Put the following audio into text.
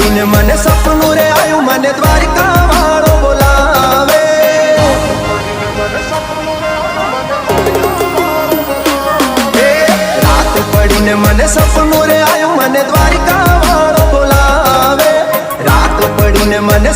पड़ीने मने सपनू रे आयु मने द्वारिका वाळो बोलावे। रात पड़ीने मने सपनू रे आयु मने द्वारिका वाळो बोलावे। रात पड़ीने मने